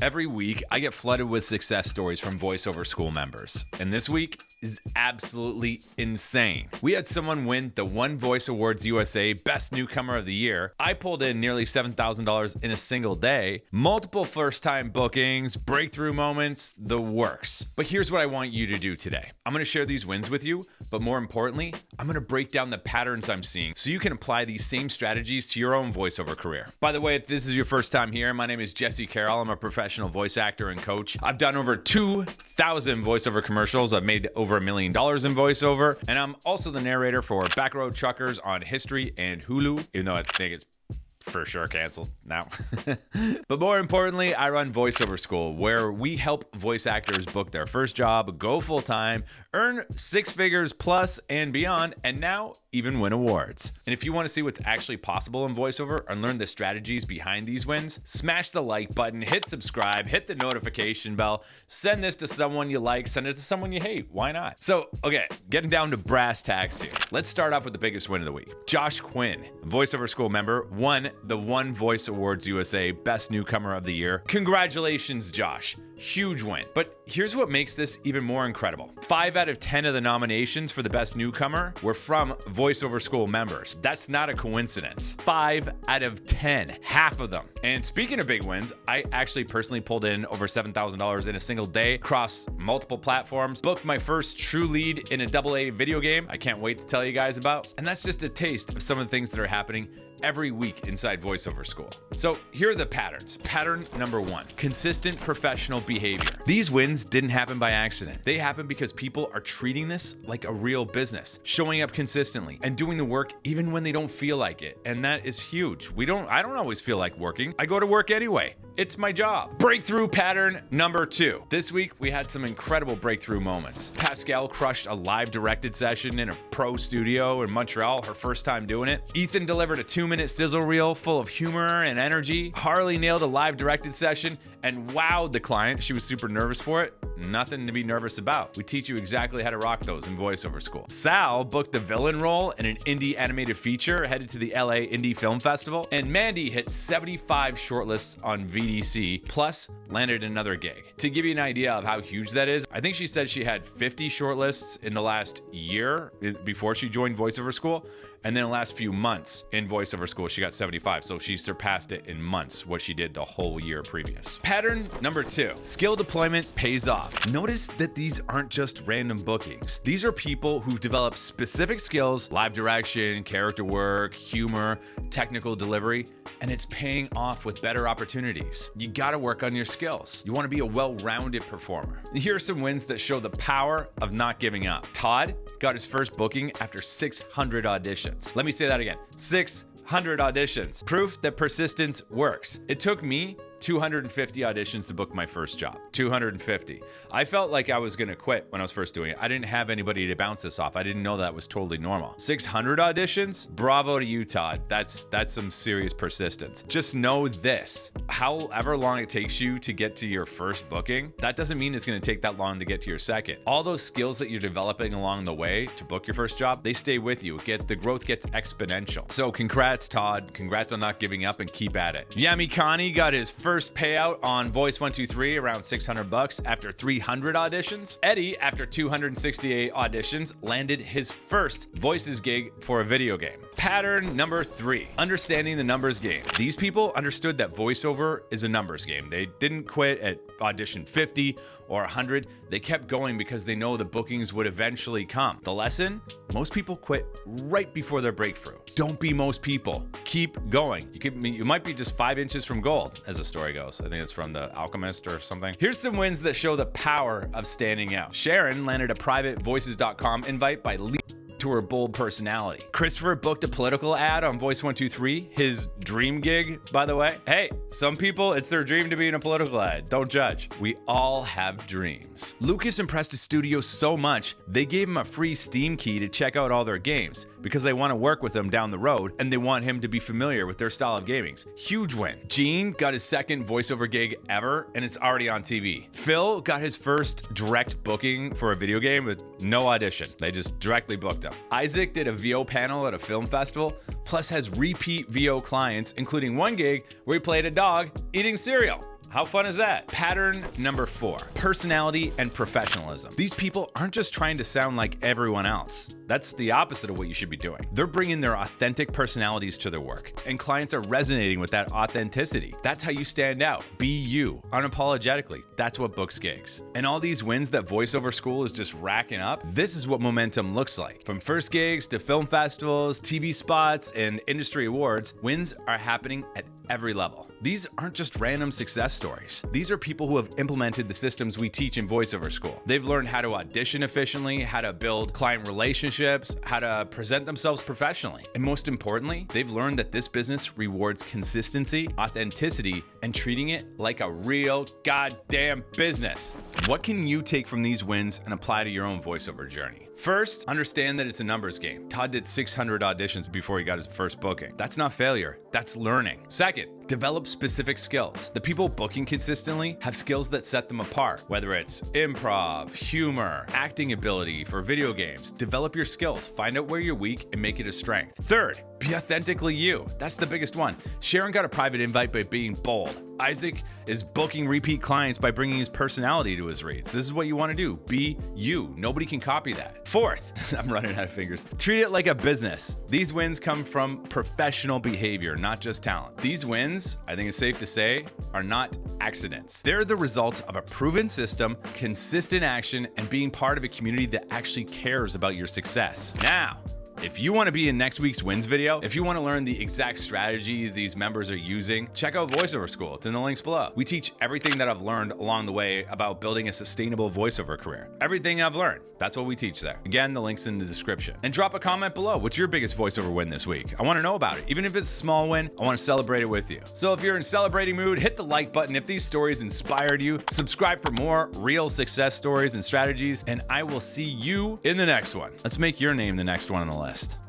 Every week, I get flooded with success stories from VoiceOver School members. And this week is absolutely insane. We had someone win the One Voice Awards USA Best Newcomer of the Year. I pulled in nearly $7,000 in a single day, multiple first-time bookings, breakthrough moments, the works. But here's what I want you to do today. I'm gonna share these wins with you, but more importantly, I'm gonna break down the patterns I'm seeing so you can apply these same strategies to your own voiceover career. By the way, if this is your first time here, my name is Jesse Carroll. I'm a professional voice actor and coach. I've done over 2,000 voiceover commercials. I've made over $1 million in voiceover, and I'm also the narrator for Backroad Truckers on History and Hulu, even though I think it's for sure canceled now. But more importantly, I run VoiceOver School, where we help voice actors book their first job, go full time, earn six figures plus and beyond, and now even win awards. And if you want to see what's actually possible in voiceover and learn the strategies behind these wins, smash the like button, hit subscribe, hit the notification bell, send this to someone you like, send it to someone you hate. Why not? So, okay, getting down to brass tacks here. Let's start off with the biggest win of the week. Josh Quinn, VoiceOver School member, won the One Voice Awards USA Best Newcomer of the Year. Congratulations, Josh. Huge win. But here's what makes this even more incredible. 5 out of 10 of the nominations for the Best Newcomer were from VoiceOver School members. That's not a coincidence. 5 out of 10, half of them. And speaking of big wins, I actually personally pulled in over $7,000 in a single day across multiple platforms, booked my first true lead in a AA video game I can't wait to tell you guys about. And that's just a taste of some of the things that are happening every week inside VoiceOver School. So here are the patterns. Pattern number 1, consistent professional behavior. These wins didn't happen by accident. They happen because people are treating this like a real business, showing up consistently and doing the work even when they don't feel like it. And that is huge. I don't always feel like working. I go to work anyway. It's my job. Breakthrough pattern number 2. This week, we had some incredible breakthrough moments. Pascal crushed a live directed session in a pro studio in Montreal, her first time doing it. Ethan delivered a 2-minute sizzle reel full of humor and energy. Harley nailed a live directed session and wowed the client. She was super nervous for it. Nothing to be nervous about. We teach you exactly how to rock those in VoiceOver School. Sal booked the villain role in an indie animated feature headed to the LA Indie Film Festival. And Mandy hit 75 shortlists on VDC, plus landed another gig. To give you an idea of how huge that is, I think she said she had 50 shortlists in the last year before she joined VoiceOver School. And then the last few months in VoiceOver School, she got 75. So she surpassed it in months, what she did the whole year previous. Pattern number 2, skill deployment pays off. Notice that these aren't just random bookings. These are people who've developed specific skills, live direction, character work, humor, technical delivery, and it's paying off with better opportunities. You gotta work on your skills. You wanna be a well-rounded performer. Here are some wins that show the power of not giving up. Todd got his first booking after 600 auditions. Let me say that again. 600 auditions. Proof that persistence works. It took me 250 auditions to book my first job. 250. I felt like I was gonna quit when I was first doing it. I didn't have anybody to bounce this off. I didn't know that was totally normal. 600 auditions? Bravo to you, Todd. That's some serious persistence. Just know this. However long it takes you to get to your first booking, that doesn't mean it's gonna take that long to get to your second. All those skills that you're developing along the way to book your first job, they stay with you. The growth gets exponential. So congrats, Todd. Congrats on not giving up and keep at it. Yami Kani got his first payout on Voice 123, around $600 after 300 auditions. Eddie, after 268 auditions, landed his first Voices gig for a video game. Pattern number 3, understanding the numbers game. These people understood that voiceover is a numbers game. They didn't quit at audition 50 or 100. They kept going because they know the bookings would eventually come. The lesson? Most people quit right before their breakthrough. Don't be most people. Keep going. You might be just 5 inches from gold, as the story goes. I think it's from The Alchemist or something. Here's some wins that show the power of standing out. Sharon landed a private voices.com invite by to her bold personality. Christopher booked a political ad on Voice 123, his dream gig, by the way. Hey, some people, it's their dream to be in a political ad. Don't judge. We all have dreams. Lucas impressed his studio so much, they gave him a free Steam key to check out all their games because they want to work with him down the road and they want him to be familiar with their style of gaming. Huge win. Gene got his second voiceover gig ever and it's already on TV. Phil got his first direct booking for a video game with no audition. They just directly booked him. Isaac did a VO panel at a film festival, plus has repeat VO clients, including one gig where he played a dog eating cereal. How fun is that? Pattern number 4, personality and professionalism. These people aren't just trying to sound like everyone else. That's the opposite of what you should be doing. They're bringing their authentic personalities to their work, and clients are resonating with that authenticity. That's how you stand out. Be you, unapologetically. That's what books gigs. And all these wins that VoiceOver School is just racking up, this is what momentum looks like. From first gigs to film festivals, TV spots, and industry awards, wins are happening at every level. These aren't just random success stories. These are people who have implemented the systems we teach in VoiceOver School. They've learned how to audition efficiently, how to build client relationships, how to present themselves professionally. And most importantly, they've learned that this business rewards consistency, authenticity, and treating it like a real goddamn business. What can you take from these wins and apply to your own voiceover journey? First, understand that it's a numbers game. Todd did 600 auditions before he got his first booking. That's not failure, that's learning. Second, develop specific skills. The people booking consistently have skills that set them apart, whether it's improv, humor, acting ability for video games. Develop your skills, find out where you're weak, and make it a strength. Third, be authentically you. That's the biggest one. Sharon got a private invite by being bold. Isaac is booking repeat clients by bringing his personality to his reads. This is what you want to do. Be you. Nobody can copy that. Fourth, I'm running out of fingers. Treat it like a business. These wins come from professional behavior, not just talent. These wins, I think it's safe to say, are not accidents. They're the result of a proven system, consistent action, and being part of a community that actually cares about your success. Now, if you want to be in next week's wins video, if you want to learn the exact strategies these members are using, check out VoiceOver School. It's in the links below. We teach everything that I've learned along the way about building a sustainable voiceover career. Everything I've learned, that's what we teach there. Again, the link's in the description. And drop a comment below. What's your biggest voiceover win this week? I want to know about it. Even if it's a small win, I want to celebrate it with you. So if you're in celebrating mood, hit the like button. If these stories inspired you, subscribe for more real success stories and strategies, and I will see you in the next one. Let's make your name the next one on the list.